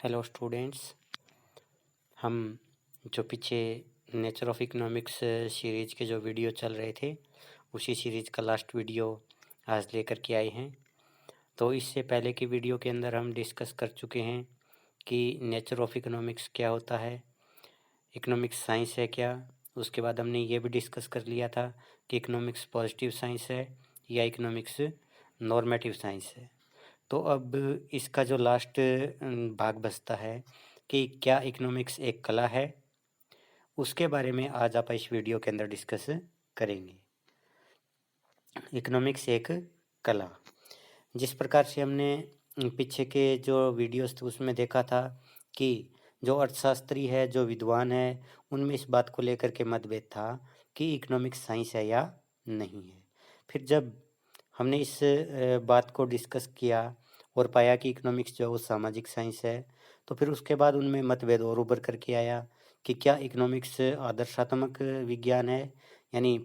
Hello students. हम जो पीछे नेचर ऑफ इकोनॉमिक्स सीरीज़ के जो वीडियो चल रहे थे, उसी सीरीज़ का लास्ट वीडियो आज लेकर के आए हैं। तो इससे पहले की वीडियो के अंदर हम डिस्कस कर चुके हैं कि नेचर ऑफ इकोनॉमिक्स क्या होता है, इकोनॉमिक्स साइंस है क्या। उसके बाद हमने ये भी डिस्कस कर लिया था कि इकोनॉमिक्स पॉजिटिव साइंस है या इकोनॉमिक्स नॉर्मेटिव साइंस है। तो अब इसका जो लास्ट भाग बचता है कि क्या इकोनॉमिक्स एक कला है, उसके बारे में आज आप इस वीडियो के अंदर डिस्कस करेंगे। इकोनॉमिक्स एक कला, जिस प्रकार से हमने पीछे के जो वीडियोस थे उसमें देखा था कि जो अर्थशास्त्री है, जो विद्वान है, उनमें इस बात को लेकर के मतभेद था कि इकोनॉमिक्स साइंस है या नहीं है। फिर जब हमने इस बात को डिस्कस किया और पाया कि इकोनॉमिक्स जो है वो सामाजिक साइंस है, तो फिर उसके बाद उनमें मतभेद और उभर करके आया कि क्या इकोनॉमिक्स आदर्शात्मक विज्ञान है यानी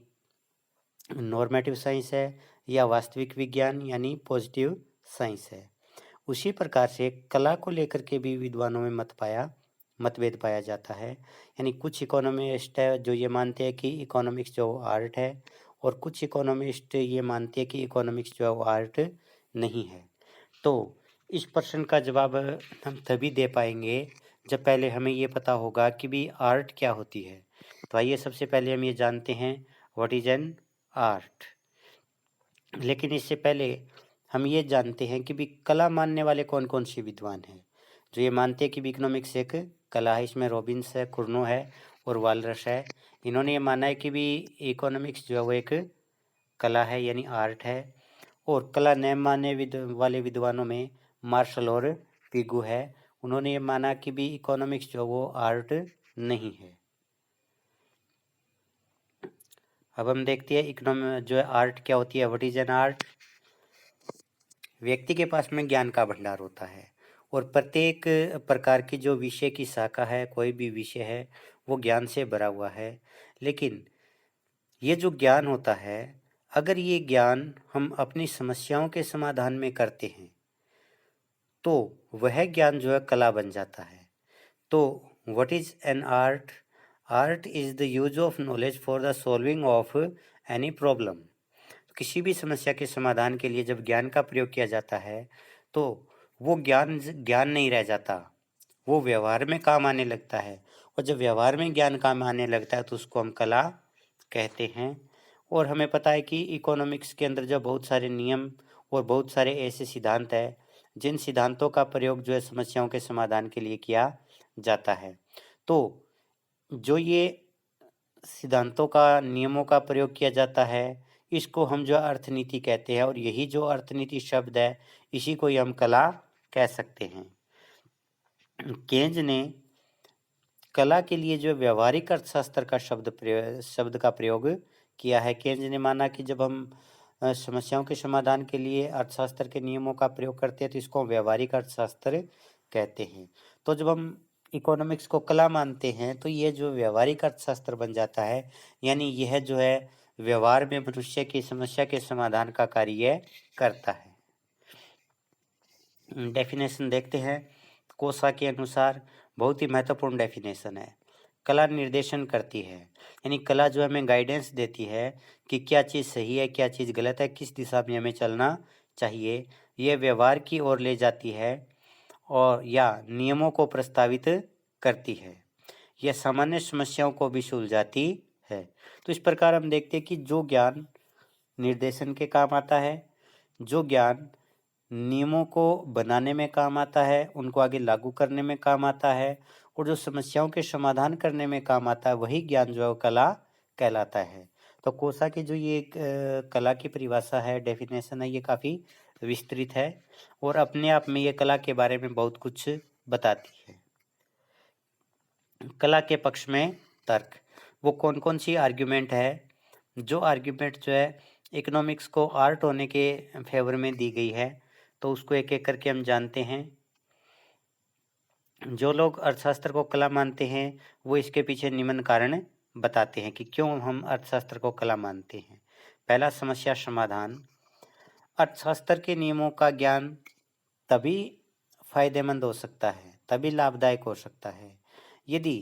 नॉर्मेटिव साइंस है या वास्तविक विज्ञान यानी पॉजिटिव साइंस है। उसी प्रकार से कला को लेकर के भी विद्वानों में मतभेद पाया जाता है। यानी कुछ इकोनॉमिस्ट है जो ये मानते हैं कि इकोनॉमिक्स जो आर्ट है, और कुछ इकोनॉमिस्ट ये मानते हैं कि इकोनॉमिक्स जो है वो आर्ट नहीं है। तो इस प्रश्न का जवाब हम तभी दे पाएंगे जब पहले हमें ये पता होगा कि भी आर्ट क्या होती है। तो आइए सबसे पहले हम ये जानते हैं व्हाट इज एन आर्ट। लेकिन इससे पहले हम ये जानते हैं कि भी कला मानने वाले कौन कौन से विद्वान हैं जो ये मानते हैं कि भी इकोनॉमिक्स एक कला है। इसमें रॉबिन्स है, कुर्नो है और वालरस है। इन्होंने ये माना है कि भी इकोनॉमिक्स जो है वो एक कला है यानी आर्ट है। और कला न मानने वाले विद्वानों में मार्शल और पिगू है। उन्होंने ये माना कि भी इकोनॉमिक्स जो वो आर्ट नहीं है। अब हम देखते हैं इकोनॉमी जो है आर्ट क्या होती है। What is an art. व्यक्ति के पास में ज्ञान का भंडार होता है और प्रत्येक प्रकार की जो विषय की शाखा है, कोई भी विषय है, वो ज्ञान से भरा हुआ है। लेकिन ये जो ज्ञान होता है, अगर ये ज्ञान हम अपनी समस्याओं के समाधान में करते हैं तो वह ज्ञान जो है कला बन जाता है। तो what is an art. Art is the use of knowledge for the solving of any problem. किसी भी समस्या के समाधान के लिए जब ज्ञान का प्रयोग किया जाता है तो वो ज्ञान ज्ञान नहीं रह जाता, वो व्यवहार में काम आने लगता है। और जब व्यवहार में ज्ञान काम आने लगता है तो उसको हम कला कहते हैं। और हमें पता है कि इकोनॉमिक्स के अंदर जो बहुत सारे नियम और बहुत सारे ऐसे सिद्धांत हैं जिन सिद्धांतों का प्रयोग जो है समस्याओं के समाधान के लिए किया जाता है। तो जो ये सिद्धांतों का, नियमों का प्रयोग किया जाता है, इसको हम जो अर्थनीति कहते हैं। और यही जो अर्थनीति शब्द है, इसी को ही हम कला कह सकते हैं। केंज ने कला के लिए जो व्यवहारिक अर्थशास्त्र का शब्द का प्रयोग किया है। केंज ने माना कि जब हम समस्याओं के समाधान के लिए अर्थशास्त्र के नियमों का प्रयोग करते हैं तो इसको हम व्यवहारिक अर्थशास्त्र कहते हैं। तो जब हम इकोनॉमिक्स को कला मानते हैं तो ये जो व्यवहारिक अर्थशास्त्र बन जाता है, यानी यह जो है व्यवहार में मनुष्य की समस्या के समाधान का कार्य करता है। डेफिनेशन देखते हैं। कोसा के अनुसार बहुत ही महत्वपूर्ण डेफिनेशन है। कला निर्देशन करती है, यानी कला जो हमें गाइडेंस देती है कि क्या चीज़ सही है, क्या चीज़ गलत है, किस दिशा में हमें चलना चाहिए। यह व्यवहार की ओर ले जाती है और या नियमों को प्रस्तावित करती है। यह सामान्य समस्याओं को भी सुलझाती है। तो इस प्रकार हम देखते हैं कि जो ज्ञान निर्देशन के काम आता है, जो ज्ञान नियमों को बनाने में काम आता है, उनको आगे लागू करने में काम आता है, और जो समस्याओं के समाधान करने में काम आता है, वही ज्ञान जो है कला कहलाता है। तो कोसा की जो ये कला की परिभाषा है, डेफिनेशन है, ये काफ़ी विस्तृत है और अपने आप में ये कला के बारे में बहुत कुछ बताती है। कला के पक्ष में तर्क, वो कौन कौन सी आर्ग्यूमेंट है। जो आर्ग्यूमेंट जो है इकोनॉमिक्स को आर्ट होने के फेवर में दी गई है, तो उसको एक एक करके हम जानते हैं। जो लोग अर्थशास्त्र को कला मानते हैं वो इसके पीछे निम्न कारण बताते हैं कि क्यों हम अर्थशास्त्र को कला मानते हैं। पहला, समस्या समाधान। अर्थशास्त्र के नियमों का ज्ञान तभी फायदेमंद हो सकता है तभी लाभदायक हो सकता है यदि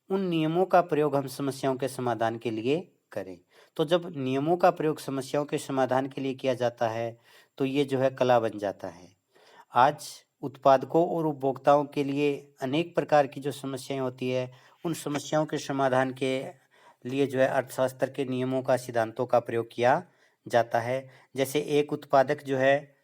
उन नियमों का प्रयोग हम समस्याओं के समाधान के लिए करें। तो जब नियमों का प्रयोग समस्याओं के समाधान के लिए किया जाता है तो ये जो है कला बन जाता है। आज उत्पादकों और उपभोक्ताओं के लिए अनेक प्रकार की जो समस्याएं होती है, उन समस्याओं के समाधान के लिए जो है अर्थशास्त्र के नियमों का, सिद्धांतों का प्रयोग किया जाता है। जैसे एक उत्पादक जो है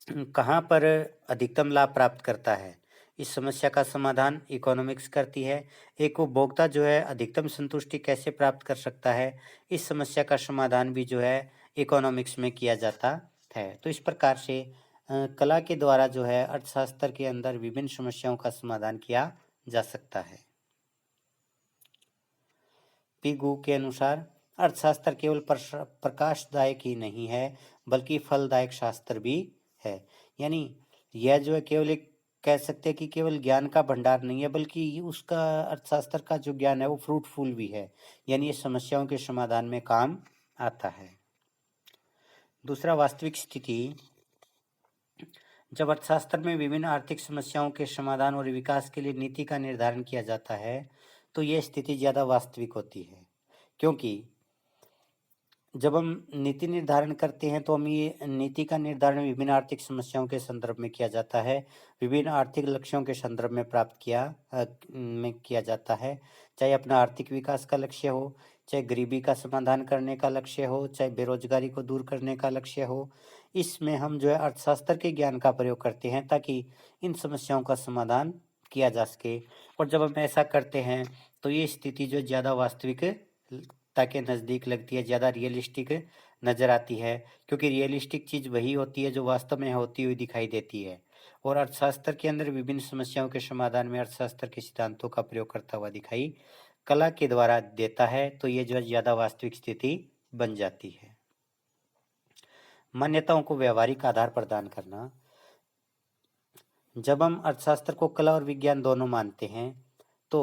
कहाँ पर अधिकतम लाभ प्राप्त करता है, इस समस्या का समाधान इकोनॉमिक्स करती है। एक उपभोक्ता जो है अधिकतम संतुष्टि कैसे प्राप्त कर सकता है, इस समस्या का समाधान भी जो है इकोनॉमिक्स में किया जाता है। तो इस प्रकार से कला के द्वारा जो है अर्थशास्त्र के अंदर विभिन्न समस्याओं का समाधान किया जा सकता है। पिगू के अनुसार अर्थशास्त्र केवल प्रकाशदायक ही नहीं है बल्कि फलदायक शास्त्र भी है। यानी यह जो है केवल एक कह सकते हैं कि केवल ज्ञान का भंडार नहीं है बल्कि उसका अर्थशास्त्र का जो ज्ञान है वो फ्रूटफुल भी है, यानी ये समस्याओं के समाधान में काम आता है। दूसरा, वास्तविक स्थिति। जब अर्थशास्त्र में विभिन्न आर्थिक समस्याओं के समाधान और विकास के लिए नीति का निर्धारण किया जाता है तो यह स्थिति ज़्यादा वास्तविक होती है, क्योंकि जब हम नीति निर्धारण करते हैं तो हम ये नीति का निर्धारण विभिन्न आर्थिक समस्याओं के संदर्भ में किया जाता है, विभिन्न आर्थिक लक्ष्यों के संदर्भ में किया जाता है। चाहे अपना आर्थिक विकास का लक्ष्य हो, चाहे गरीबी का समाधान करने का लक्ष्य हो, चाहे बेरोजगारी को दूर करने का लक्ष्य हो, इसमें हम जो है अर्थशास्त्र के ज्ञान का प्रयोग करते हैं ताकि इन समस्याओं का समाधान किया जा सके। और जब हम ऐसा करते हैं तो ये स्थिति जो ज़्यादा वास्तविकता के नज़दीक लगती है, ज़्यादा रियलिस्टिक नज़र आती है, क्योंकि रियलिस्टिक चीज़ वही होती है जो वास्तव में होती हुई दिखाई देती है। और अर्थशास्त्र के अंदर विभिन्न समस्याओं के समाधान में अर्थशास्त्र के सिद्धांतों का प्रयोग करता हुआ दिखाई कला के द्वारा देता है, तो ये जो है ज़्यादा वास्तविक स्थिति बन जाती है। मान्यताओं को व्यवहारिक आधार प्रदान करना। जब हम अर्थशास्त्र को कला और विज्ञान दोनों मानते हैं तो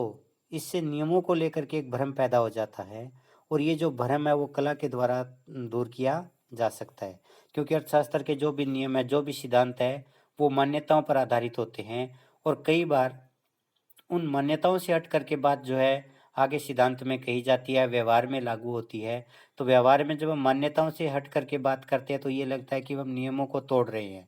इससे नियमों को लेकर के एक भ्रम पैदा हो जाता है, और ये जो भ्रम है वो कला के द्वारा दूर किया जा सकता है, क्योंकि अर्थशास्त्र के जो भी नियम है, जो भी सिद्धांत है, वो मान्यताओं पर आधारित होते हैं, और कई बार उन मान्यताओं से हट करके बात जो है आगे सिद्धांत में कही जाती है, व्यवहार में लागू होती है। तो व्यवहार में जब हम मान्यताओं से हट करके बात करते हैं तो ये लगता है कि हम नियमों को तोड़ रहे हैं।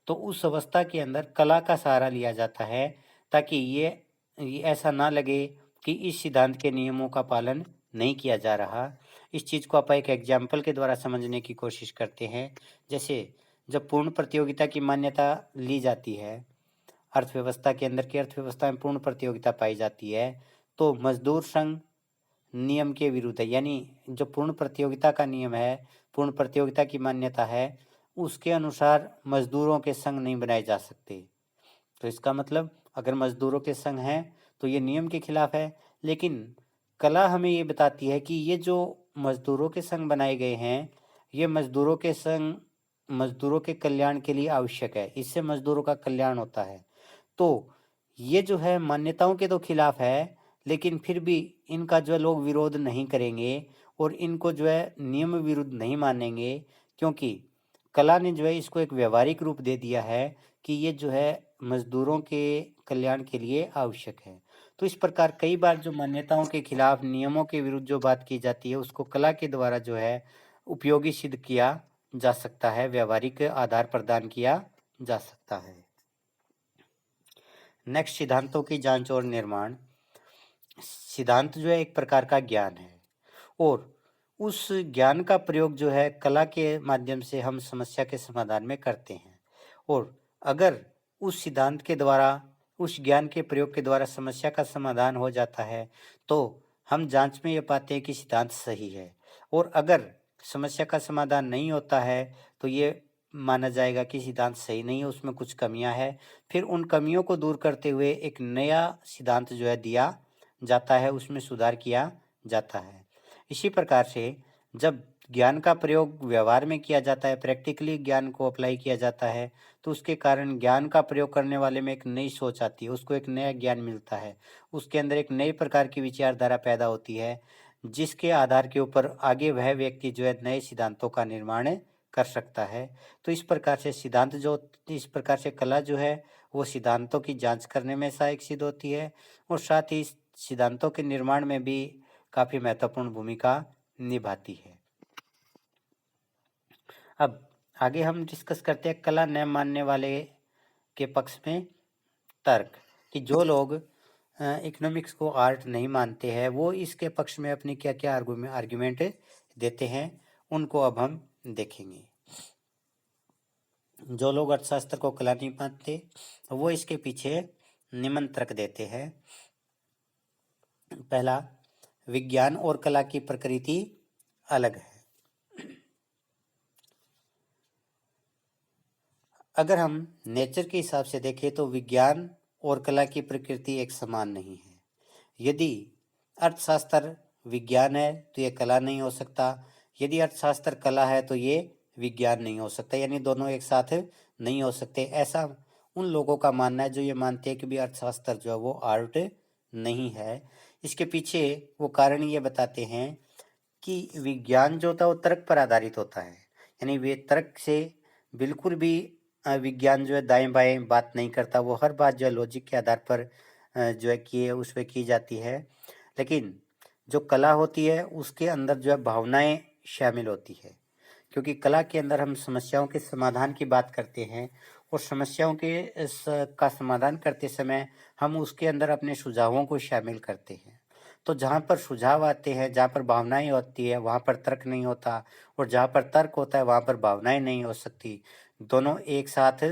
तो उस अवस्था के अंदर कला का सहारा लिया जाता है ताकि ये ऐसा ना लगे कि इस सिद्धांत के नियमों का पालन नहीं किया जा रहा। इस चीज़ को आप एक एग्जाम्पल के द्वारा समझने की कोशिश करते हैं। जैसे जब पूर्ण प्रतियोगिता की मान्यता ली जाती है, अर्थव्यवस्था के अंदर की अर्थव्यवस्था में पूर्ण प्रतियोगिता पाई जाती है, तो मजदूर संघ नियम के विरुद्ध है। यानी जो पूर्ण प्रतियोगिता का नियम है, पूर्ण प्रतियोगिता की मान्यता है, उसके अनुसार मजदूरों के संघ नहीं बनाए जा सकते। तो इसका मतलब अगर मजदूरों के संघ हैं तो ये नियम के खिलाफ है। लेकिन कला हमें ये बताती है कि ये जो मजदूरों के संघ बनाए गए हैं, ये मजदूरों के संघ मजदूरों के कल्याण के लिए आवश्यक है, इससे मजदूरों का कल्याण होता है। तो ये जो है मान्यताओं के तो खिलाफ है, लेकिन फिर भी इनका जो है लोग विरोध नहीं करेंगे और इनको जो है नियम विरुद्ध नहीं मानेंगे, क्योंकि कला ने जो है इसको एक व्यवहारिक रूप दे दिया है कि ये जो है मजदूरों के कल्याण के लिए आवश्यक है। तो इस प्रकार कई बार जो मान्यताओं के खिलाफ, नियमों के विरुद्ध जो बात की जाती है उसको कला के द्वारा जो है उपयोगी सिद्ध किया जा सकता है, व्यवहारिक आधार प्रदान किया जा सकता है। नेक्स्ट, सिद्धांतों की जांच और निर्माण। सिद्धांत जो है एक प्रकार का ज्ञान है, और उस ज्ञान का प्रयोग जो है कला के माध्यम से हम समस्या के समाधान में करते हैं। और अगर उस सिद्धांत के द्वारा, उस ज्ञान के प्रयोग के द्वारा समस्या का समाधान हो जाता है तो हम जांच में ये पाते हैं कि सिद्धांत सही है। और अगर समस्या का समाधान नहीं होता है तो ये माना जाएगा कि सिद्धांत सही नहीं है, उसमें कुछ कमियां हैं। फिर उन कमियों को दूर करते हुए एक नया सिद्धांत जो है दिया जाता है, उसमें सुधार किया जाता है। इसी प्रकार से जब ज्ञान का प्रयोग व्यवहार में किया जाता है, प्रैक्टिकली ज्ञान को अप्लाई किया जाता है, तो उसके कारण ज्ञान का प्रयोग करने वाले में एक नई सोच आती है, उसको एक नया ज्ञान मिलता है, उसके अंदर एक नई प्रकार की विचारधारा पैदा होती है, जिसके आधार के ऊपर आगे वह व्यक्ति जो है नए सिद्धांतों का निर्माण कर सकता है। तो इस प्रकार से सिद्धांत जो इस प्रकार से कला जो है वो सिद्धांतों की जांच करने में सहायक सिद्ध होती है और साथ ही सिद्धांतों के निर्माण में भी काफ़ी महत्वपूर्ण भूमिका निभाती है। अब आगे हम डिस्कस करते हैं कला न मानने वाले के पक्ष में तर्क, कि जो लोग इकोनॉमिक्स को आर्ट नहीं मानते हैं वो इसके पक्ष में अपनी क्या क्या आर्गुमेंट देते हैं, उनको अब हम देखेंगे। जो लोग अर्थशास्त्र को कला नहीं मानते वो इसके पीछे निम्न तर्क देते हैं। पहला, विज्ञान और कला की प्रकृति अलग है। अगर हम नेचर के हिसाब से देखें तो विज्ञान और कला की प्रकृति एक समान नहीं है। यदि अर्थशास्त्र विज्ञान है तो ये कला नहीं हो सकता, यदि अर्थशास्त्र कला है तो ये विज्ञान नहीं हो सकता, यानी दोनों एक साथ नहीं हो सकते। ऐसा उन लोगों का मानना है जो ये मानते हैं कि भी अर्थशास्त्र जो है वो आर्ट नहीं है। इसके पीछे वो कारण ये बताते हैं कि विज्ञान जो होता है वो तर्क पर आधारित होता है, यानी वे तर्क से बिल्कुल भी विज्ञान जो है दाएं बाएं बात नहीं करता, वो हर बात जो है लॉजिक के आधार पर जो है कि उस पर की जाती है। लेकिन जो कला होती है उसके अंदर जो है भावनाएं शामिल होती है, क्योंकि कला के अंदर हम समस्याओं के समाधान की बात करते हैं और समस्याओं का समाधान करते समय हम उसके अंदर अपने सुझावों को शामिल करते हैं। तो जहाँ पर सुझाव आते हैं, जहाँ पर भावनाएं होती है वहाँ पर तर्क नहीं होता, और जहाँ पर तर्क होता है वहाँ पर भावनाएं नहीं हो सकती। दोनों एक साथ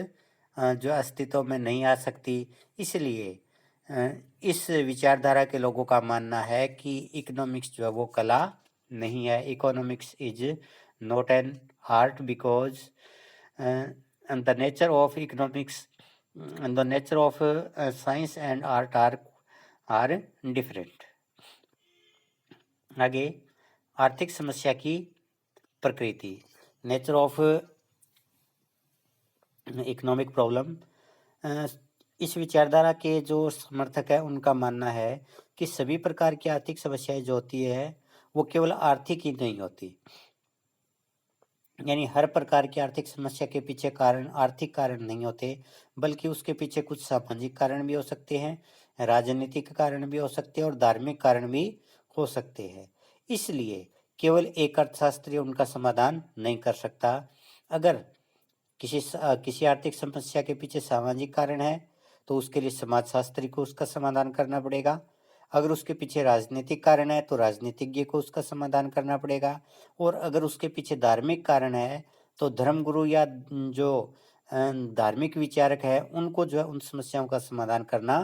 जो अस्तित्व में नहीं आ सकती। इसलिए इस विचारधारा के लोगों का मानना है कि इकोनॉमिक्स जो है वो कला नहीं है। Economics is not an art because the nature of economics, the nature of science and art are different. आगे, आर्थिक समस्या की प्रकृति, नेचर ऑफ इकोनॉमिक प्रॉब्लम। इस विचारधारा के जो समर्थक है उनका मानना है कि सभी प्रकार की आर्थिक समस्याएं जो होती है वो केवल आर्थिक ही नहीं होती, यानी हर प्रकार की आर्थिक समस्या के पीछे कारण आर्थिक कारण नहीं होते, बल्कि उसके पीछे कुछ सामाजिक कारण भी हो सकते हैं, राजनीतिक कारण भी हो सकते हैं और धार्मिक कारण भी हो सकते हैं। इसलिए केवल एक अर्थशास्त्री उनका समाधान नहीं कर सकता। अगर किसी आर्थिक समस्या के पीछे सामाजिक कारण है तो उसके लिए समाजशास्त्री को उसका समाधान करना पड़ेगा। अगर उसके पीछे राजनीतिक कारण है तो राजनीतिज्ञ को उसका समाधान करना पड़ेगा। और अगर उसके पीछे धार्मिक कारण है तो धर्मगुरु या जो धार्मिक विचारक है उनको जो है उन समस्याओं का समाधान करना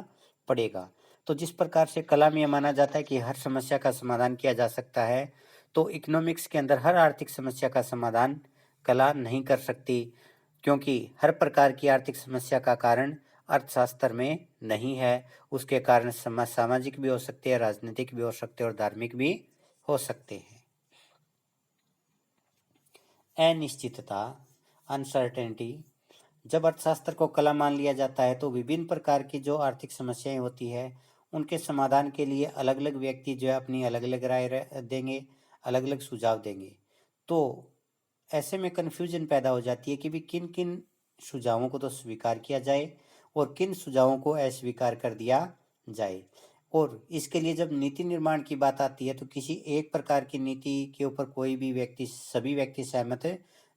पड़ेगा। तो जिस प्रकार से कला में यह माना जाता है कि हर समस्या का समाधान किया जा सकता है, तो इकोनॉमिक्स के अंदर हर आर्थिक समस्या का समाधान कला नहीं कर सकती, क्योंकि हर प्रकार की आर्थिक समस्या का कारण अर्थशास्त्र में नहीं है। उसके कारण सामाजिक भी हो सकते हैं, राजनीतिक भी हो सकते हैं और धार्मिक भी हो सकते हैं। अनिश्चितता, अनसर्टेनिटी। जब अर्थशास्त्र को कला मान लिया जाता है तो विभिन्न प्रकार की जो आर्थिक समस्याएं होती है उनके समाधान के लिए अलग अलग व्यक्ति जो है अपनी अलग अलग राय देंगे, अलग अलग सुझाव देंगे। तो ऐसे में कन्फ्यूजन पैदा हो जाती है कि भी किन किन सुझावों को तो स्वीकार किया जाए और किन सुझावों को अस्वीकार कर दिया जाए। और इसके लिए जब नीति निर्माण की बात आती है तो किसी एक प्रकार की नीति के ऊपर कोई भी व्यक्ति सभी व्यक्ति सहमत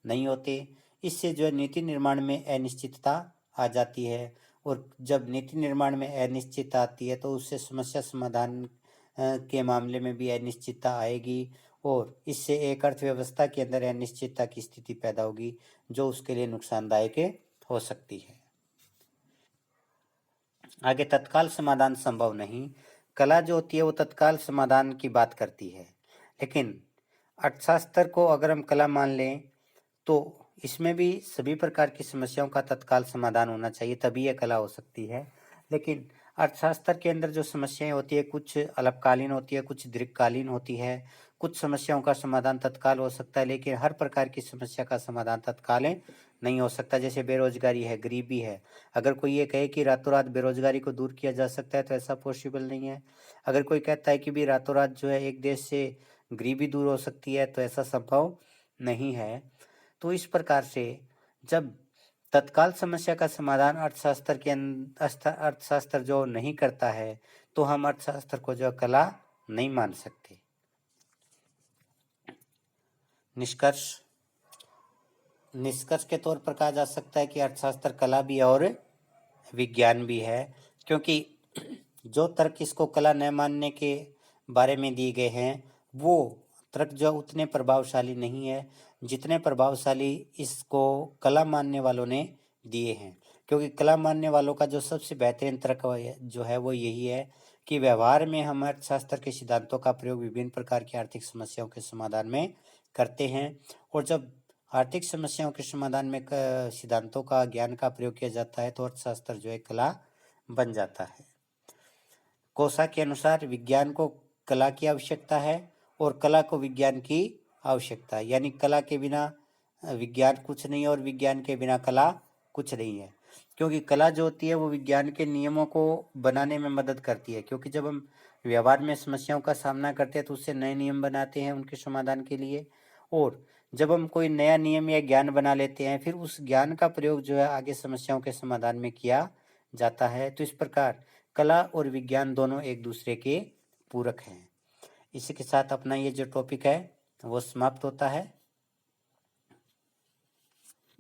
नहीं होते। इससे जो है नीति निर्माण में अनिश्चितता आ जाती है, और जब नीति निर्माण में अनिश्चितता आती है तो उससे समस्या समाधान के मामले में भी अनिश्चितता आएगी, और इससे एक अर्थव्यवस्था के अंदर अनिश्चितता की स्थिति पैदा होगी जो उसके लिए नुकसानदायक हो सकती है। आगे, तत्काल समाधान संभव नहीं। कला जो होती है वो तत्काल समाधान की बात करती है, लेकिन अर्थशास्त्र को अगर हम कला मान लें तो इसमें भी सभी प्रकार की समस्याओं का तत्काल समाधान होना चाहिए, तभी यह कला हो सकती है। लेकिन अर्थशास्त्र के अंदर जो समस्याएं होती है कुछ अल्पकालीन होती है, कुछ दीर्घकालीन होती है। कुछ समस्याओं का समाधान तत्काल हो सकता है, लेकिन हर प्रकार की समस्या का समाधान तत्काल नहीं हो सकता। जैसे बेरोजगारी है, गरीबी है, अगर कोई ये कहे कि रातों रात बेरोजगारी को दूर किया जा सकता है तो ऐसा पॉसिबल नहीं है। अगर कोई कहता है कि भी रातों रात जो है एक देश से गरीबी दूर हो सकती है तो ऐसा संभव नहीं है। तो इस प्रकार से जब तत्काल समस्या का समाधान अर्थशास्त्र जो नहीं करता है, तो हम अर्थशास्त्र को जो कला नहीं मान सकते। निष्कर्ष के तौर पर कहा जा सकता है कि अर्थशास्त्र कला भी और विज्ञान भी है, क्योंकि जो तर्क इसको कला न मानने के बारे में दिए गए हैं, वो तर्क जो उतने प्रभावशाली नहीं है जितने प्रभावशाली इसको कला मानने वालों ने दिए हैं। क्योंकि कला मानने वालों का जो सबसे बेहतरीन तर्क जो है वो यही है कि व्यवहार में हम अर्थशास्त्र के सिद्धांतों का प्रयोग विभिन्न प्रकार की आर्थिक समस्याओं के समाधान में करते हैं, और जब आर्थिक समस्याओं के समाधान में सिद्धांतों का ज्ञान का प्रयोग किया जाता है तो अर्थशास्त्र जो है कला बन जाता है। कोसा के अनुसार विज्ञान को कला की आवश्यकता है और कला को विज्ञान की आवश्यकता है, यानी कला के बिना विज्ञान कुछ नहीं और विज्ञान के बिना कला कुछ नहीं है। क्योंकि कला जो होती है वो विज्ञान के नियमों को बनाने में मदद करती है, क्योंकि जब हम व्यवहार में समस्याओं का सामना करते हैं तो उससे नए नियम बनाते हैं उनके समाधान के लिए, और जब हम कोई नया नियम या ज्ञान बना लेते हैं फिर उस ज्ञान का प्रयोग जो है आगे समस्याओं के समाधान में किया जाता है। तो इस प्रकार कला और विज्ञान दोनों एक दूसरे के पूरक हैं। इसी के साथ अपना ये जो टॉपिक है वो समाप्त होता है।